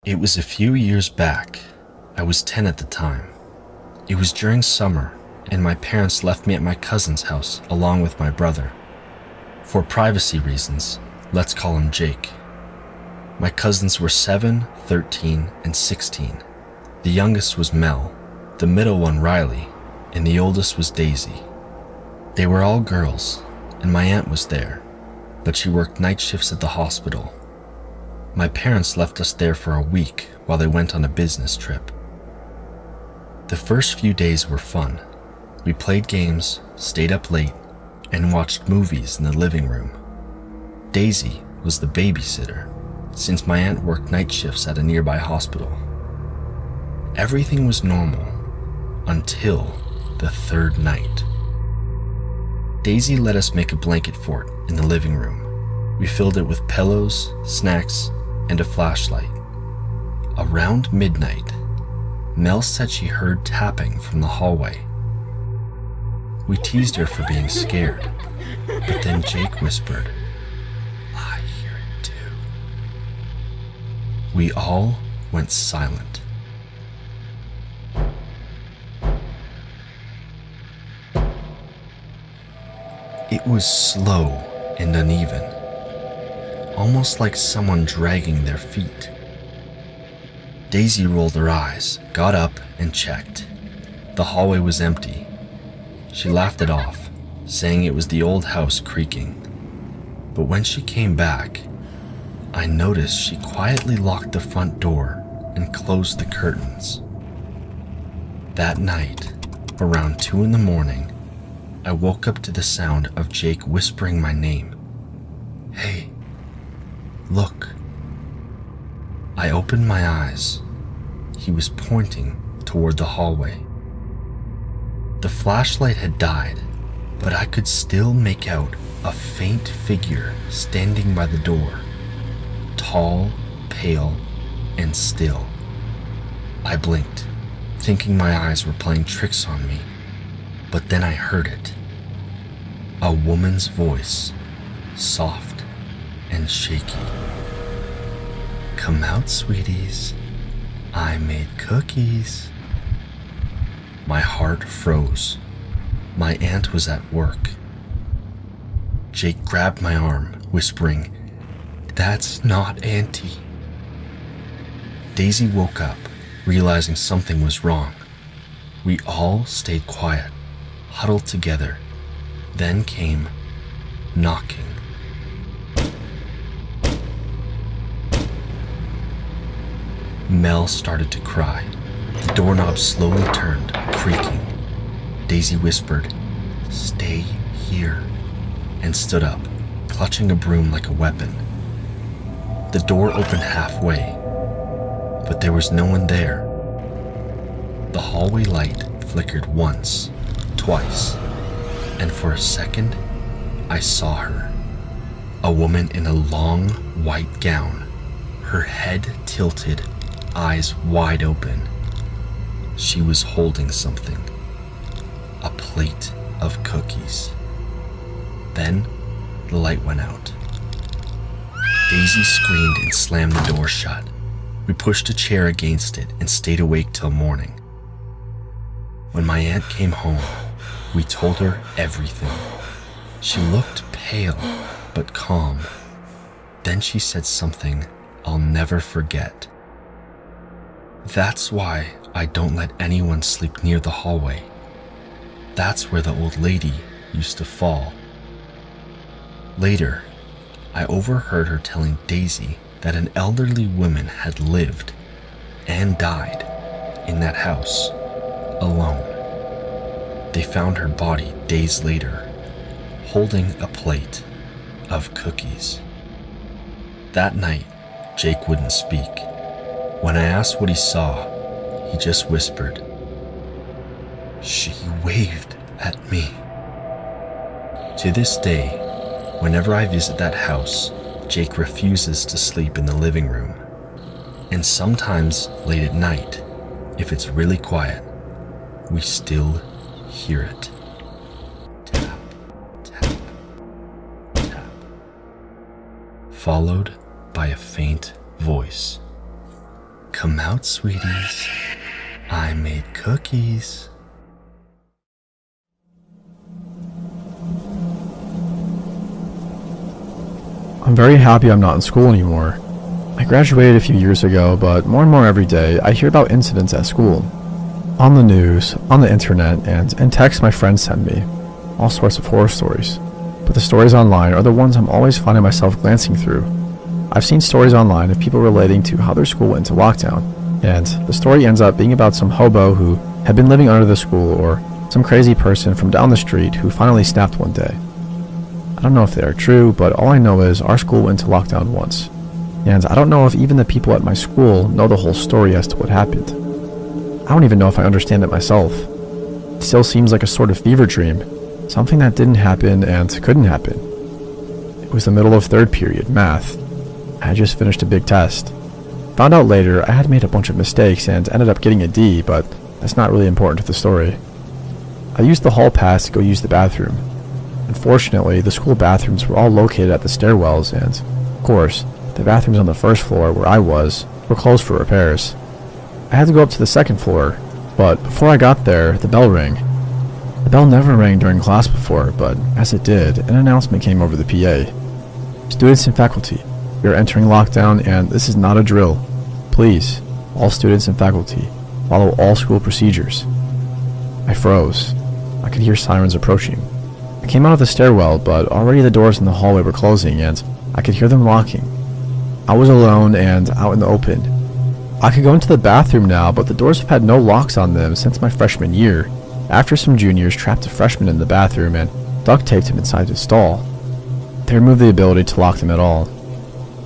It was a few years back. I was 10 at the time. It was during summer, and my parents left me at my cousin's house along with my brother. For privacy reasons, let's call him Jake. My cousins were 7, 13, and 16. The youngest was Mel, the middle one Riley, and the oldest was Daisy. They were all girls, and my aunt was there, but she worked night shifts at the hospital. My parents left us there for a week while they went on a business trip. The first few days were fun. We played games, stayed up late, and watched movies in the living room. Daisy was the babysitter, since my aunt worked night shifts at a nearby hospital. Everything was normal until the third night. Daisy let us make a blanket fort in the living room. We filled it with pillows, snacks, and a flashlight. Around midnight, Mel said she heard tapping from the hallway. We teased her for being scared, but then Jake whispered, "I hear it too." We all went silent. It was slow and uneven, almost like someone dragging their feet. Daisy rolled her eyes, got up, and checked. The hallway was empty. She laughed it off, saying it was the old house creaking. But when she came back, I noticed she quietly locked the front door and closed the curtains. That night, around 2 in the morning, I woke up to the sound of Jake whispering my name. "Hey, look." I opened my eyes. He was pointing toward the hallway. The flashlight had died, but I could still make out a faint figure standing by the door, tall, pale, and still. I blinked, thinking my eyes were playing tricks on me, but then I heard it. A woman's voice, soft and shaky. "Come out, sweeties. I made cookies." My heart froze. My aunt was at work. Jake grabbed my arm, whispering, "That's not Auntie." Daisy woke up, realizing something was wrong. We all stayed quiet, huddled together. Then came knocking. Mel started to cry. The doorknob slowly turned, creaking. Daisy whispered, "Stay here," and stood up, clutching a broom like a weapon. The door opened halfway, but there was no one there. The hallway light flickered once, twice, and for a second, I saw her. A woman in a long, white gown, her head tilted, eyes wide open. She was holding something. A plate of cookies. Then, the light went out. Daisy screamed and slammed the door shut. We pushed a chair against it and stayed awake till morning. When my aunt came home, we told her everything. She looked pale, but calm. Then she said something I'll never forget. "That's why I don't let anyone sleep near the hallway. That's where the old lady used to fall." Later, I overheard her telling Daisy that an elderly woman had lived and died in that house, alone. They found her body days later, holding a plate of cookies. That night, Jake wouldn't speak. When I asked what he saw, he just whispered, "She waved at me." To this day, whenever I visit that house, Jake refuses to sleep in the living room. And sometimes late at night, if it's really quiet, we still hear it. Tap, tap, tap. Followed by a faint voice. Come out, sweeties. I made cookies. I'm very happy I'm not in school anymore. I graduated a few years ago, but more and more every day I hear about incidents at school. On the news, on the internet, and in texts my friends send me. All sorts of horror stories. But the stories online are the ones I'm always finding myself glancing through. I've seen stories online of people relating to how their school went into lockdown, and the story ends up being about some hobo who had been living under the school or some crazy person from down the street who finally snapped one day. I don't know if they are true, but all I know is our school went into lockdown once. And I don't know if even the people at my school know the whole story as to what happened. I don't even know if I understand it myself. It still seems like a sort of fever dream, something that didn't happen and couldn't happen. It was the middle of third period, math. I had just finished a big test. Found out later I had made a bunch of mistakes and ended up getting a D, but that's not really important to the story. I used the hall pass to go use the bathroom. Unfortunately, the school bathrooms were all located at the stairwells and, of course, the bathrooms on the first floor where I was were closed for repairs. I had to go up to the second floor, but before I got there, the bell rang. The bell never rang during class before, but as it did, an announcement came over the PA. Students and faculty, we are entering lockdown and this is not a drill. Please, all students and faculty, follow all school procedures. I froze. I could hear sirens approaching. I came out of the stairwell, but already the doors in the hallway were closing and I could hear them locking. I was alone and out in the open. I could go into the bathroom now, but the doors have had no locks on them since my freshman year, after some juniors trapped a freshman in the bathroom and duct taped him inside his stall. They removed the ability to lock them at all.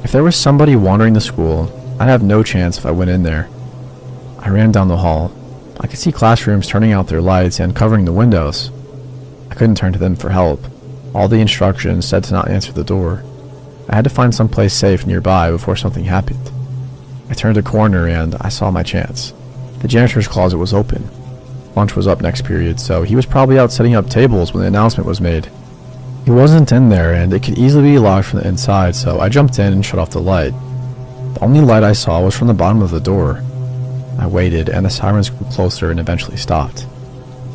If there was somebody wandering the school, I'd have no chance if I went in there. I ran down the hall. I could see classrooms turning out their lights and covering the windows. I couldn't turn to them for help. All the instructions said to not answer the door. I had to find someplace safe nearby before something happened. I turned a corner and I saw my chance. The janitor's closet was open. Lunch was up next period, so he was probably out setting up tables when the announcement was made. He wasn't in there and it could easily be locked from the inside, so I jumped in and shut off the light. The only light I saw was from the bottom of the door. I waited and the sirens grew closer and eventually stopped.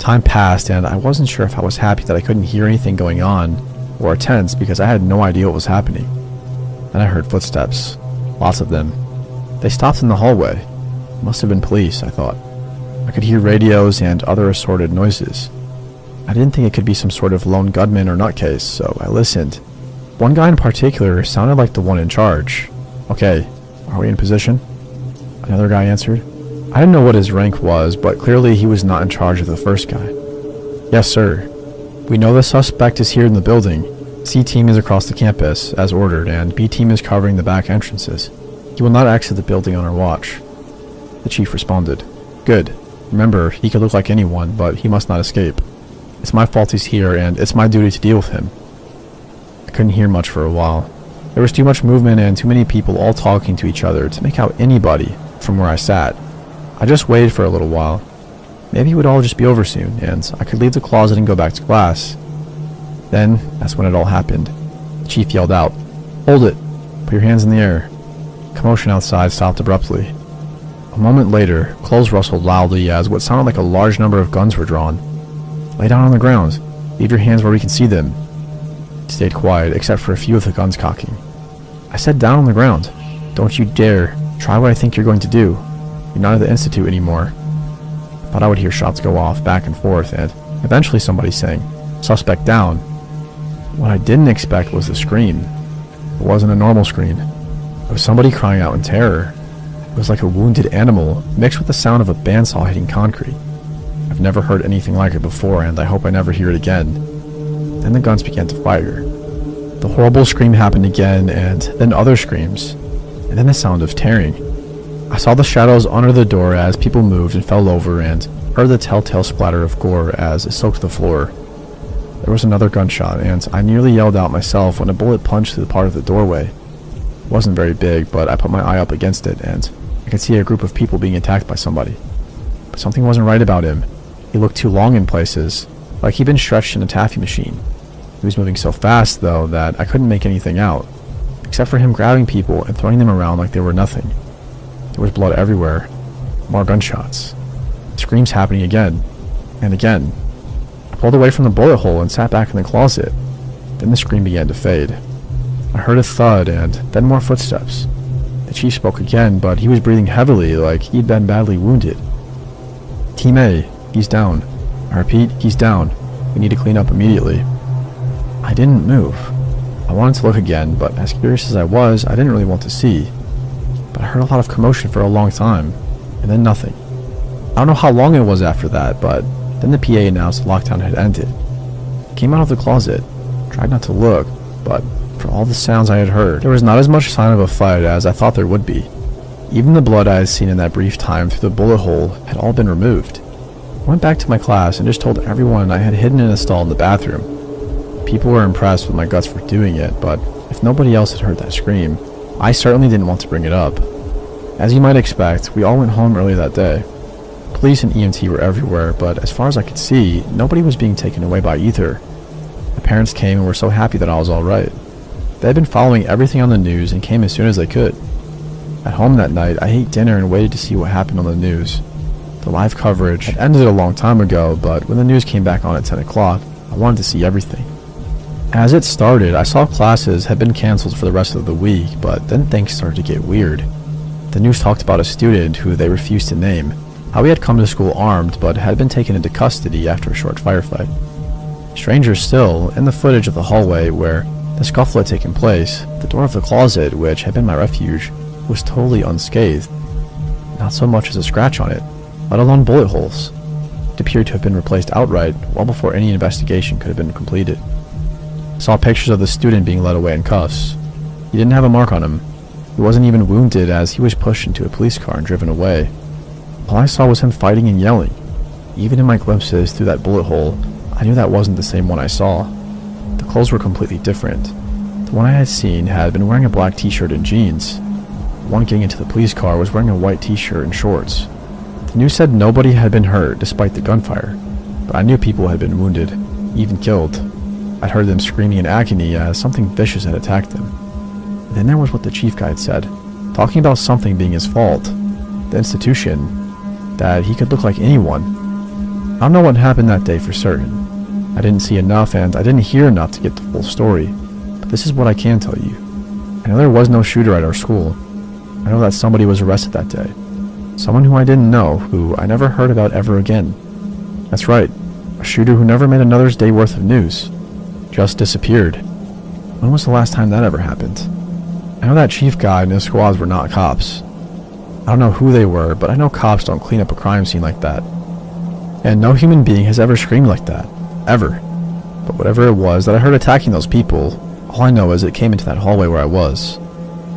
Time passed and I wasn't sure if I was happy that I couldn't hear anything going on or tense because I had no idea what was happening. Then I heard footsteps. Lots of them. They stopped in the hallway. Must have been police, I thought. I could hear radios and other assorted noises. I didn't think it could be some sort of lone gunman or nutcase, so I listened. One guy in particular sounded like the one in charge. Okay, are we in position? Another guy answered. I didn't know what his rank was, but clearly he was not in charge of the first guy. Yes, sir. We know the suspect is here in the building. C team is across the campus, as ordered, and B team is covering the back entrances. He will not exit the building on our watch. The chief responded. Good. Remember, he could look like anyone, but he must not escape. It's my fault he's here, and it's my duty to deal with him. I couldn't hear much for a while. There was too much movement and too many people all talking to each other to make out anybody from where I sat. I just waited for a little while. Maybe it would all just be over soon, and I could leave the closet and go back to class. Then, that's when it all happened. The chief yelled out, "Hold it! Put your hands in the air." Commotion outside stopped abruptly. A moment later, clothes rustled loudly as what sounded like a large number of guns were drawn. "Lay down on the ground. Leave your hands where we can see them." He stayed quiet, except for a few of the guns cocking. I said down on the ground. "Don't you dare. Try what I think you're going to do. You're not at the institute anymore." Thought I would hear shots go off back and forth, and eventually somebody saying, "Suspect down." What I didn't expect was the scream. It wasn't a normal scream. It was somebody crying out in terror. It was like a wounded animal, mixed with the sound of a bandsaw hitting concrete. I've never heard anything like it before, and I hope I never hear it again. Then the guns began to fire. The horrible scream happened again, and then other screams, and then the sound of tearing. I saw the shadows under the door as people moved and fell over, and heard the telltale splatter of gore as it soaked the floor. There was another gunshot, and I nearly yelled out myself when a bullet punched through the part of the doorway. It wasn't very big, but I put my eye up against it, and I could see a group of people being attacked by somebody. But something wasn't right about him. He looked too long in places, like he'd been stretched in a taffy machine. He was moving so fast, though, that I couldn't make anything out, except for him grabbing people and throwing them around like they were nothing. There was blood everywhere. More gunshots. Screams happening again and again. I pulled away from the bullet hole and sat back in the closet. Then the scream began to fade. I heard a thud and then more footsteps. The chief spoke again, but he was breathing heavily like he'd been badly wounded. Team A, he's down. I repeat, he's down. We need to clean up immediately. I didn't move. I wanted to look again, but as curious as I was, I didn't really want to see. But I heard a lot of commotion for a long time, and then nothing. I don't know how long it was after that, but then the PA announced the lockdown had ended. I came out of the closet, tried not to look, but for all the sounds I had heard, there was not as much sign of a fight as I thought there would be. Even the blood I had seen in that brief time through the bullet hole had all been removed. I went back to my class and just told everyone I had hidden in a stall in the bathroom. People were impressed with my guts for doing it, but if nobody else had heard that scream, I certainly didn't want to bring it up. As you might expect, we all went home early that day. Police and EMT were everywhere, but as far as I could see, nobody was being taken away by either. My parents came and were so happy that I was alright. They had been following everything on the news and came as soon as they could. At home that night, I ate dinner and waited to see what happened on the news. The live coverage had ended a long time ago, but when the news came back on at 10 o'clock, I wanted to see everything. As it started, I saw classes had been cancelled for the rest of the week, but then things started to get weird. The news talked about a student who they refused to name, how he had come to school armed but had been taken into custody after a short firefight. Stranger still, in the footage of the hallway where the scuffle had taken place, the door of the closet, which had been my refuge, was totally unscathed. Not so much as a scratch on it, let alone bullet holes. It appeared to have been replaced outright well before any investigation could have been completed. I saw pictures of the student being led away in cuffs. He didn't have a mark on him. He wasn't even wounded as he was pushed into a police car and driven away. All I saw was him fighting and yelling. Even in my glimpses through that bullet hole, I knew that wasn't the same one I saw. The clothes were completely different. The one I had seen had been wearing a black t-shirt and jeans. The one getting into the police car was wearing a white t-shirt and shorts. The news said nobody had been hurt despite the gunfire, but I knew people had been wounded, even killed. I'd heard them screaming in agony as something vicious had attacked them. And then there was what the chief guy had said, talking about something being his fault, the institution, that he could look like anyone. I don't know what happened that day for certain. I didn't see enough and I didn't hear enough to get the full story, but this is what I can tell you. I know there was no shooter at our school. I know that somebody was arrested that day. Someone who I didn't know, who I never heard about ever again. That's right, a shooter who never made another's day worth of news. Just disappeared. When was the last time that ever happened? I know that chief guy and his squads were not cops. I don't know who they were, but I know cops don't clean up a crime scene like that. And no human being has ever screamed like that. Ever. But whatever it was that I heard attacking those people, all I know is it came into that hallway where I was.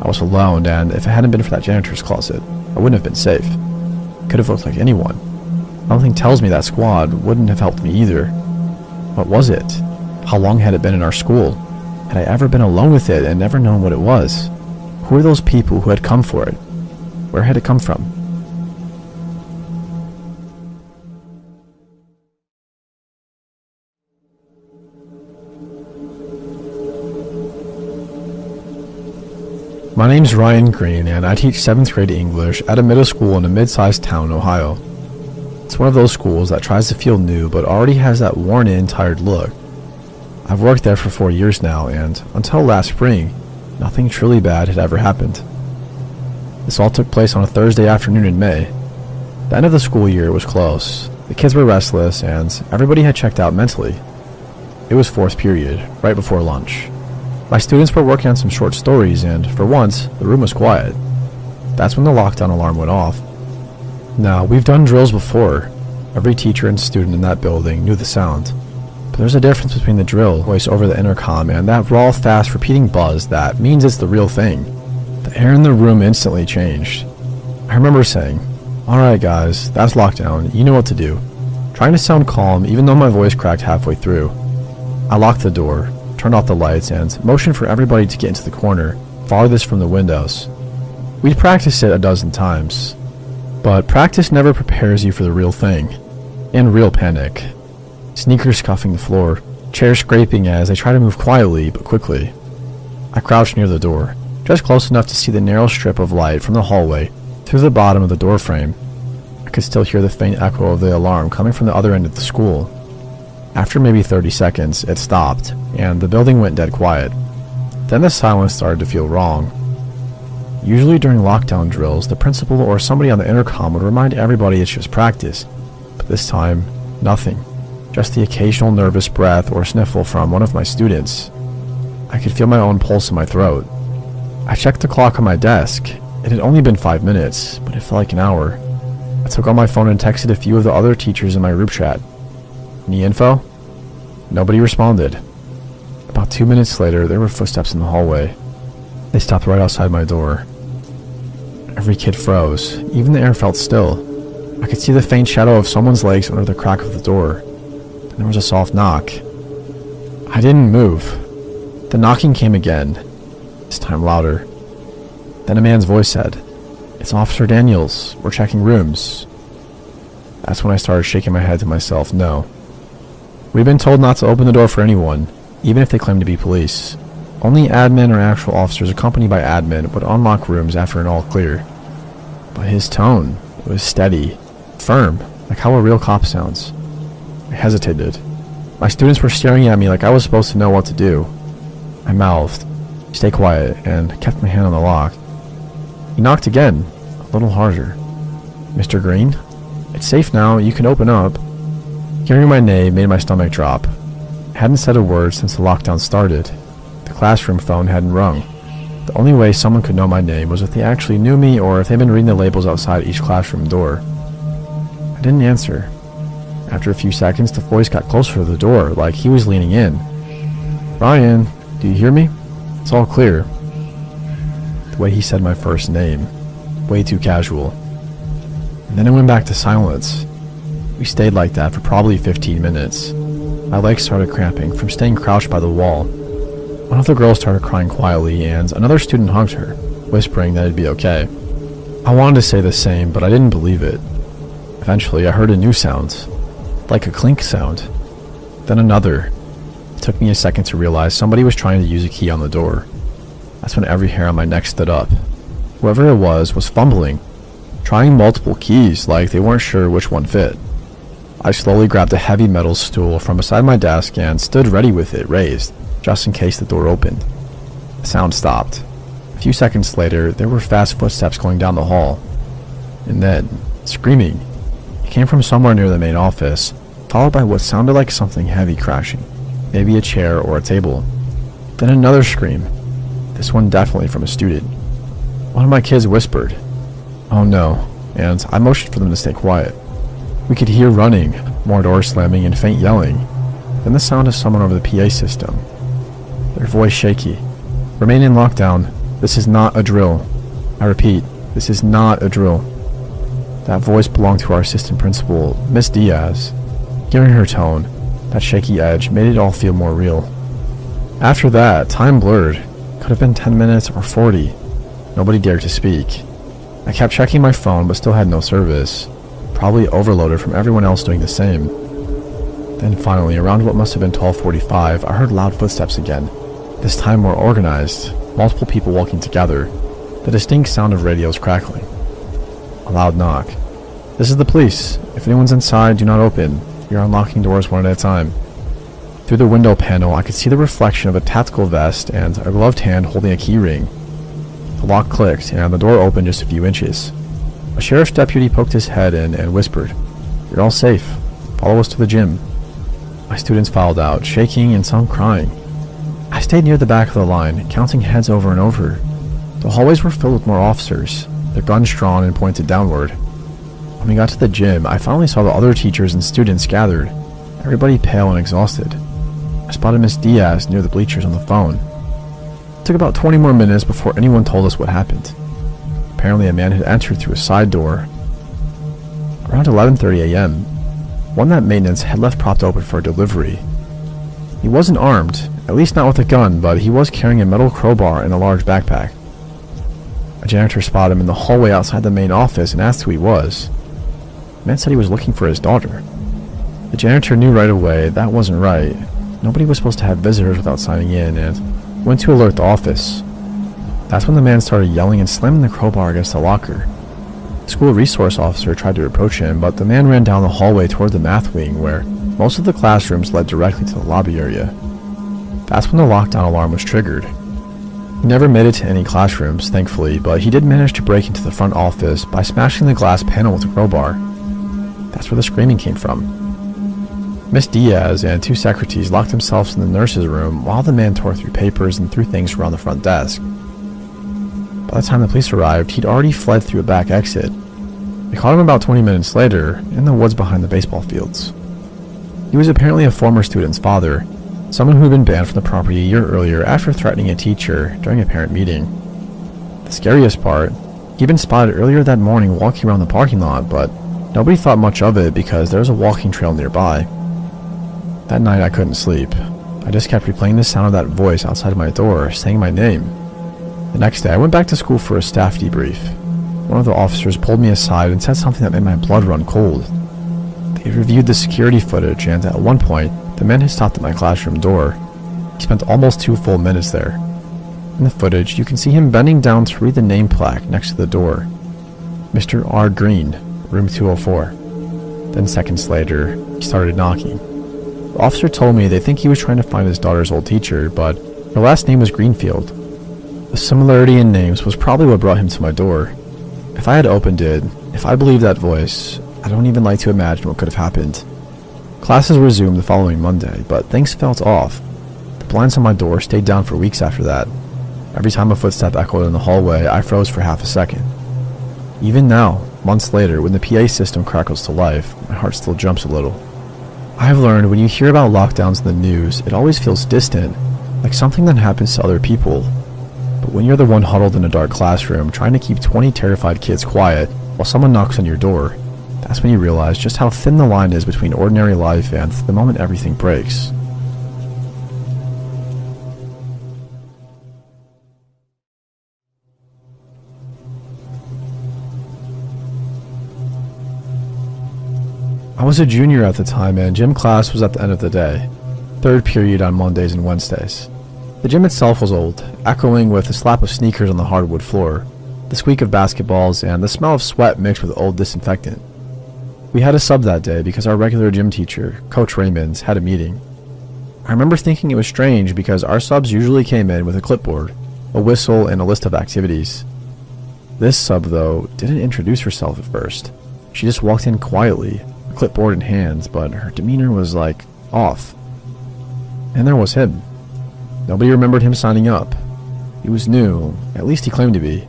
I was alone, and if it hadn't been for that janitor's closet, I wouldn't have been safe. It could have looked like anyone. Something tells me that squad wouldn't have helped me either. What was it? How long had it been in our school? Had I ever been alone with it and never known what it was? Who were those people who had come for it? Where had it come from? My name's Ryan Green, and I teach 7th grade English at a middle school in a mid-sized town in Ohio. It's one of those schools that tries to feel new but already has that worn-in, tired look. I've worked there for 4 years now, and until last spring, nothing truly bad had ever happened. This all took place on a Thursday afternoon in May. The end of the school year was close. The kids were restless, and everybody had checked out mentally. It was 4th period, right before lunch. My students were working on some short stories, and for once, the room was quiet. That's when the lockdown alarm went off. Now, we've done drills before. Every teacher and student in that building knew the sound. But there's a difference between the drill voice over the intercom and that raw, fast, repeating buzz that means it's the real thing. The air in the room instantly changed. I remember saying, "Alright guys, that's lockdown, you know what to do." Trying to sound calm even though my voice cracked halfway through. I locked the door, turned off the lights, and motioned for everybody to get into the corner, farthest from the windows. We'd practiced it a dozen times. But practice never prepares you for the real thing. And real panic. Sneakers scuffing the floor, chairs scraping as they try to move quietly but quickly. I crouched near the door, just close enough to see the narrow strip of light from the hallway Through the bottom of the door frame, I could still hear the faint echo of the alarm coming from the other end of the school. After maybe 30 seconds, it stopped, and the building went dead quiet. Then the silence started to feel wrong. Usually during lockdown drills, the principal or somebody on the intercom would remind everybody it's just practice. But this time, nothing. Just the occasional nervous breath or sniffle from one of my students. I could feel my own pulse in my throat. I checked the clock on my desk. It had only been 5 minutes, but it felt like an hour. I took out my phone and texted a few of the other teachers in my group chat. Any info? Nobody responded. About 2 minutes later, there were footsteps in the hallway. They stopped right outside my door. Every kid froze. Even the air felt still. I could see the faint shadow of someone's legs under the crack of the door. Then there was a soft knock. I didn't move. The knocking came again, this time louder. Then a man's voice said, "It's Officer Daniels. We're checking rooms." That's when I started shaking my head to myself, no. We've been told not to open the door for anyone, even if they claim to be police. Only admin or actual officers accompanied by admin would unlock rooms after an all clear. But his tone was steady, firm, like how a real cop sounds. I hesitated. My students were staring at me like I was supposed to know what to do. I mouthed, "Stay quiet," and kept my hand on the lock. He knocked again, a little harder. "Mr. Green? It's safe now, you can open up." Hearing my name made my stomach drop. I hadn't said a word since the lockdown started. The classroom phone hadn't rung. The only way someone could know my name was if they actually knew me or if they'd been reading the labels outside each classroom door. I didn't answer. After a few seconds, the voice got closer to the door, like he was leaning in. "Ryan, do you hear me? It's all clear." The way he said my first name, way too casual. And then it went back to silence. We stayed like that for probably 15 minutes. My legs started cramping from staying crouched by the wall. One of the girls started crying quietly, and another student hugged her, whispering that it'd be okay. I wanted to say the same, but I didn't believe it. Eventually, I heard a new sound, like a clink sound. Then another. It took me a second to realize somebody was trying to use a key on the door. That's when every hair on my neck stood up. Whoever it was fumbling, trying multiple keys like they weren't sure which one fit. I slowly grabbed a heavy metal stool from beside my desk and stood ready with it raised, just in case the door opened. The sound stopped. A few seconds later, there were fast footsteps going down the hall. And then, screaming. It came from somewhere near the main office, followed by what sounded like something heavy crashing, maybe a chair or a table. Then another scream, this one definitely from a student. One of my kids whispered, "Oh no," and I motioned for them to stay quiet. We could hear running, more doors slamming, and faint yelling. Then the sound of someone over the PA system. Their voice shaky. "Remain in lockdown. This is not a drill. I repeat, this is not a drill." That voice belonged to our assistant principal, Miss Diaz. Hearing her tone, that shaky edge made it all feel more real. After that, time blurred. Could have been 10 minutes or 40. Nobody dared to speak. I kept checking my phone but still had no service. Probably overloaded from everyone else doing the same. Then finally, around what must have been 12:45, I heard loud footsteps again. This time more organized, multiple people walking together, the distinct sound of radios crackling. A loud knock. "This is the police. If anyone's inside, do not open. We are unlocking doors one at a time." Through the window panel, I could see the reflection of a tactical vest and a gloved hand holding a key ring. The lock clicked, and the door opened just a few inches. A sheriff's deputy poked his head in and whispered, "You're all safe. Follow us to the gym." My students filed out, shaking and some crying. I stayed near the back of the line, counting heads over and over. The hallways were filled with more officers, their guns drawn and pointed downward. When we got to the gym, I finally saw the other teachers and students gathered, everybody pale and exhausted. I spotted Miss Diaz near the bleachers on the phone. It took about 20 more minutes before anyone told us what happened. Apparently a man had entered through a side door. Around 11:30 a.m., one that maintenance had left propped open for a delivery. He wasn't armed, at least not with a gun, but he was carrying a metal crowbar and a large backpack. A janitor spotted him in the hallway outside the main office and asked who he was. The man said he was looking for his daughter. The janitor knew right away that wasn't right. Nobody was supposed to have visitors without signing in, and went to alert the office. That's when the man started yelling and slamming the crowbar against the locker. The school resource officer tried to approach him, but the man ran down the hallway toward the math wing, where most of the classrooms led directly to the lobby area. That's when the lockdown alarm was triggered. He never made it to any classrooms, thankfully, but he did manage to break into the front office by smashing the glass panel with a crowbar. That's where the screaming came from. Miss Diaz and 2 secretaries locked themselves in the nurse's room while the man tore through papers and threw things around the front desk. By the time the police arrived, he'd already fled through a back exit. They caught him about 20 minutes later, in the woods behind the baseball fields. He was apparently a former student's father, someone who had been banned from the property a year earlier after threatening a teacher during a parent meeting. The scariest part, he'd been spotted earlier that morning walking around the parking lot, but nobody thought much of it because there was a walking trail nearby. That night I couldn't sleep. I just kept replaying the sound of that voice outside my door, saying my name. The next day I went back to school for a staff debrief. One of the officers pulled me aside and said something that made my blood run cold. They reviewed the security footage, and at one point, the man had stopped at my classroom door. He spent almost 2 full minutes there. In the footage, you can see him bending down to read the name plaque next to the door. Mr. R. Green, room 204. Then seconds later, he started knocking. The officer told me they think he was trying to find his daughter's old teacher, but her last name was Greenfield. The similarity in names was probably what brought him to my door. If I had opened it, if I believed that voice, I don't even like to imagine what could have happened. Classes resumed the following Monday, but things felt off. The blinds on my door stayed down for weeks after that. Every time a footstep echoed in the hallway, I froze for half a second. Even now, months later, when the PA system crackles to life, my heart still jumps a little. I have learned when you hear about lockdowns in the news, it always feels distant, like something that happens to other people. But when you're the one huddled in a dark classroom trying to keep 20 terrified kids quiet while someone knocks on your door, that's when you realize just how thin the line is between ordinary life and the moment everything breaks. I was a junior at the time, and gym class was at the end of the day, 3rd period on Mondays and Wednesdays. The gym itself was old, echoing with the slap of sneakers on the hardwood floor, the squeak of basketballs, and the smell of sweat mixed with old disinfectant. We had a sub that day because our regular gym teacher, Coach Raymond, had a meeting. I remember thinking it was strange because our subs usually came in with a clipboard, a whistle, and a list of activities. This sub, though, didn't introduce herself at first. She just walked in quietly, a clipboard in hand, but her demeanor was like, off. And there was him. Nobody remembered him signing up. He was new, at least he claimed to be.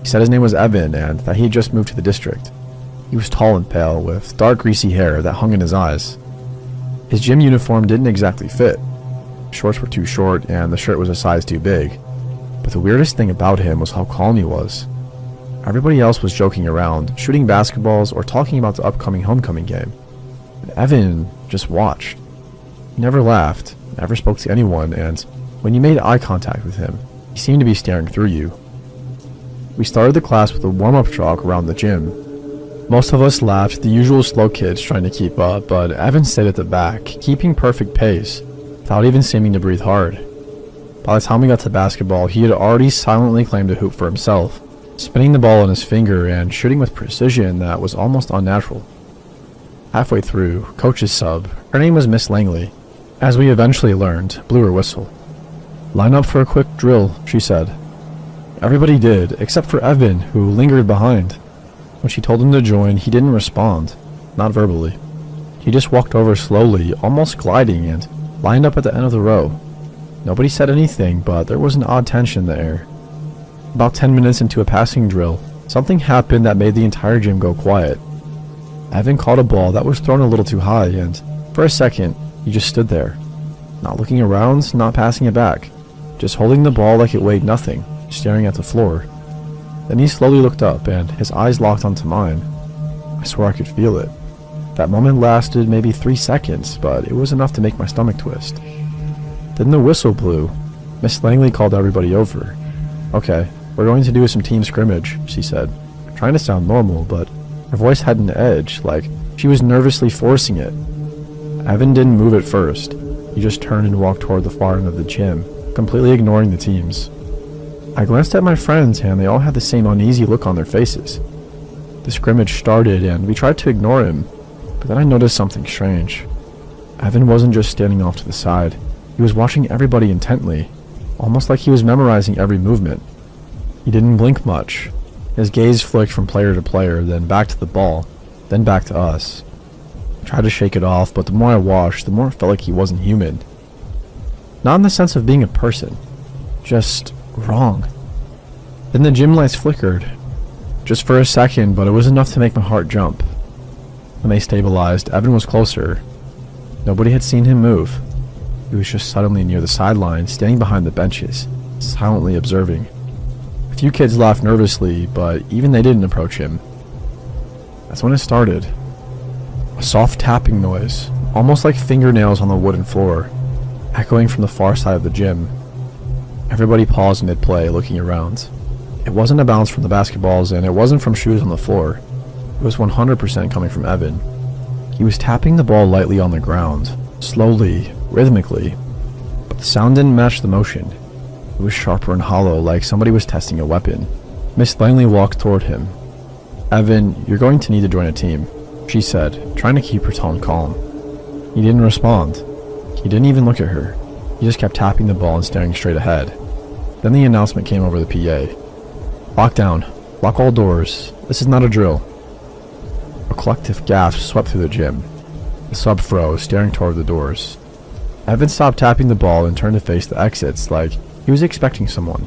He said his name was Evan and that he had just moved to the district. He was tall and pale, with dark greasy hair that hung in his eyes. His gym uniform didn't exactly fit. Shorts were too short and the shirt was a size too big. But the weirdest thing about him was how calm he was. Everybody else was joking around, shooting basketballs or talking about the upcoming homecoming game. But Evan just watched. He never laughed, never spoke to anyone, and when you made eye contact with him, he seemed to be staring through you. We started the class with a warm-up jog around the gym. Most of us laughed at the usual slow kids trying to keep up, but Evan stayed at the back, keeping perfect pace, without even seeming to breathe hard. By the time we got to basketball, he had already silently claimed a hoop for himself, spinning the ball on his finger and shooting with precision that was almost unnatural. Halfway through, Coach's sub, her name was Miss Langley, as we eventually learned, blew her whistle. "Line up for a quick drill," she said. Everybody did, except for Evan, who lingered behind. When she told him to join, he didn't respond, not verbally. He just walked over slowly, almost gliding, and lined up at the end of the row. Nobody said anything, but there was an odd tension in the air. About 10 minutes into a passing drill, something happened that made the entire gym go quiet. Evan caught a ball that was thrown a little too high, and for a second, he just stood there, not looking around, not passing it back, just holding the ball like it weighed nothing, staring at the floor. Then he slowly looked up, and his eyes locked onto mine. I swore I could feel it. That moment lasted maybe 3 seconds, but it was enough to make my stomach twist. Then the whistle blew. Miss Langley called everybody over. "Okay, we're going to do some team scrimmage," she said, trying to sound normal, but her voice had an edge, like she was nervously forcing it. Evan didn't move at first. He just turned and walked toward the far end of the gym, completely ignoring the teams. I glanced at my friends, and they all had the same uneasy look on their faces. The scrimmage started and we tried to ignore him, but then I noticed something strange. Evan wasn't just standing off to the side. He was watching everybody intently, almost like he was memorizing every movement. He didn't blink much. His gaze flicked from player to player, then back to the ball, then back to us. I tried to shake it off, but the more I watched, the more it felt like he wasn't human. Not in the sense of being a person, just wrong. Then the gym lights flickered, just for a second, but it was enough to make my heart jump. When they stabilized, Evan was closer. Nobody had seen him move. He was just suddenly near the sideline, standing behind the benches, silently observing. A few kids laughed nervously, but even they didn't approach him. That's when it started. A soft tapping noise, almost like fingernails on the wooden floor, echoing from the far side of the gym. Everybody paused mid-play, looking around. It wasn't a bounce from the basketballs, and it wasn't from shoes on the floor. It was 100% coming from Evan. He was tapping the ball lightly on the ground, slowly, rhythmically, but the sound didn't match the motion. It was sharper and hollow, like somebody was testing a weapon. Miss Langley walked toward him. "Evan, you're going to need to join a team," she said, trying to keep her tone calm. He didn't respond. He didn't even look at her. He just kept tapping the ball and staring straight ahead. Then the announcement came over the PA. "Lockdown. Lock all doors. This is not a drill." A collective gasp swept through the gym. The sub froze, staring toward the doors. Evan stopped tapping the ball and turned to face the exits like he was expecting someone.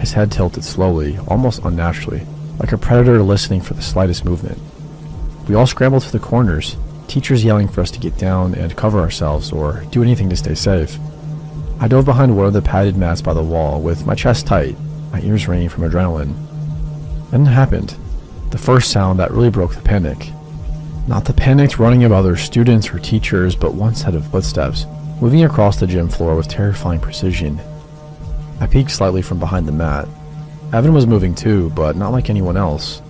His head tilted slowly, almost unnaturally, like a predator listening for the slightest movement. We all scrambled to the corners, teachers yelling for us to get down and cover ourselves or do anything to stay safe. I dove behind one of the padded mats by the wall with my chest tight, my ears ringing from adrenaline. Then it happened. The first sound that really broke the panic. Not the panicked running of other students or teachers, but one set of footsteps, moving across the gym floor with terrifying precision. I peeked slightly from behind the mat. Evan was moving too, but not like anyone else.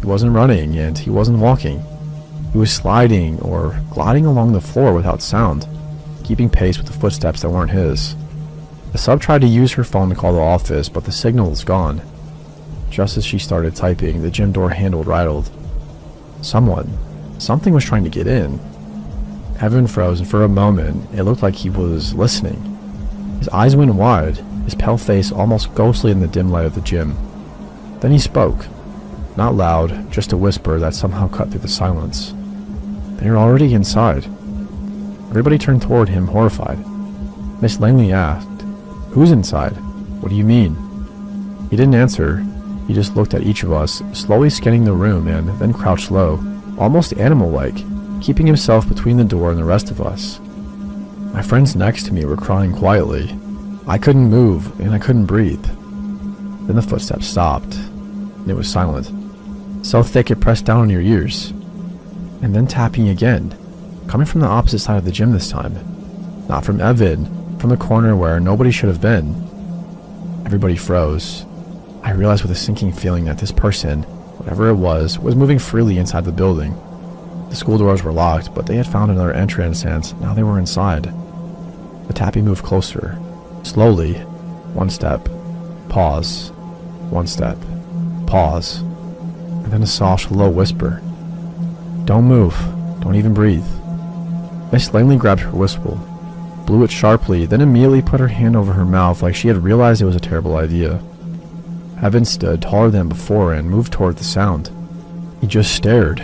He wasn't running, and he wasn't walking. He was sliding or gliding along the floor without sound, keeping pace with the footsteps that weren't his. The sub tried to use her phone to call the office, but the signal was gone. Just as she started typing, the gym door handle rattled. Something was trying to get in. Evan froze, and for a moment, it looked like he was listening. His eyes went wide, his pale face almost ghostly in the dim light of the gym. Then he spoke. Not loud, just a whisper that somehow cut through the silence. They were already inside. Everybody turned toward him, horrified. Miss Langley asked, "Who's inside? What do you mean?" He didn't answer. He just looked at each of us, slowly scanning the room, and then crouched low, almost animal-like, keeping himself between the door and the rest of us. My friends next to me were crying quietly. I couldn't move, and I couldn't breathe. Then the footsteps stopped, and it was silent. So thick it pressed down on your ears. And then tapping again, coming from the opposite side of the gym this time. Not from Evan, from the corner where nobody should have been. Everybody froze. I realized with a sinking feeling that this person, whatever it was moving freely inside the building. The school doors were locked, but they had found another entrance, and now they were inside. The tapping moved closer. Slowly. One step. Pause. One step. Pause. And then a soft, low whisper. "Don't move. Don't even breathe." Miss Langley grabbed her whistle, blew it sharply, then immediately put her hand over her mouth like she had realized it was a terrible idea. Evan stood taller than before and moved toward the sound. He just stared.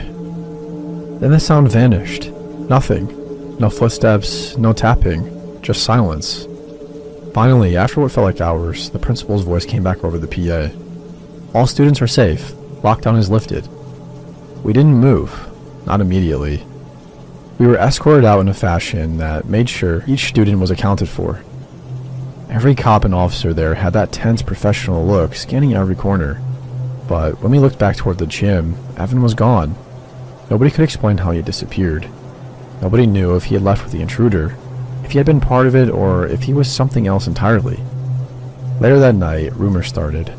Then the sound vanished. Nothing. No footsteps, no tapping, just silence. Finally, after what felt like hours, the principal's voice came back over the PA. "All students are safe. Lockdown is lifted." We didn't move. Not immediately. We were escorted out in a fashion that made sure each student was accounted for. Every cop and officer there had that tense professional look, scanning every corner. But when we looked back toward the gym, Evan was gone. Nobody could explain how he had disappeared. Nobody knew if he had left with the intruder, if he had been part of it, or if he was something else entirely. Later that night, rumors started.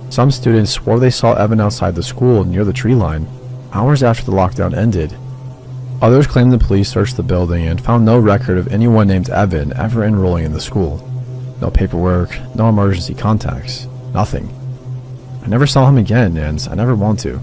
Some students swore they saw Evan outside the school near the tree line, hours after the lockdown ended. Others claimed the police searched the building and found no record of anyone named Evan ever enrolling in the school. No paperwork, no emergency contacts, nothing. I never saw him again, and I never want to.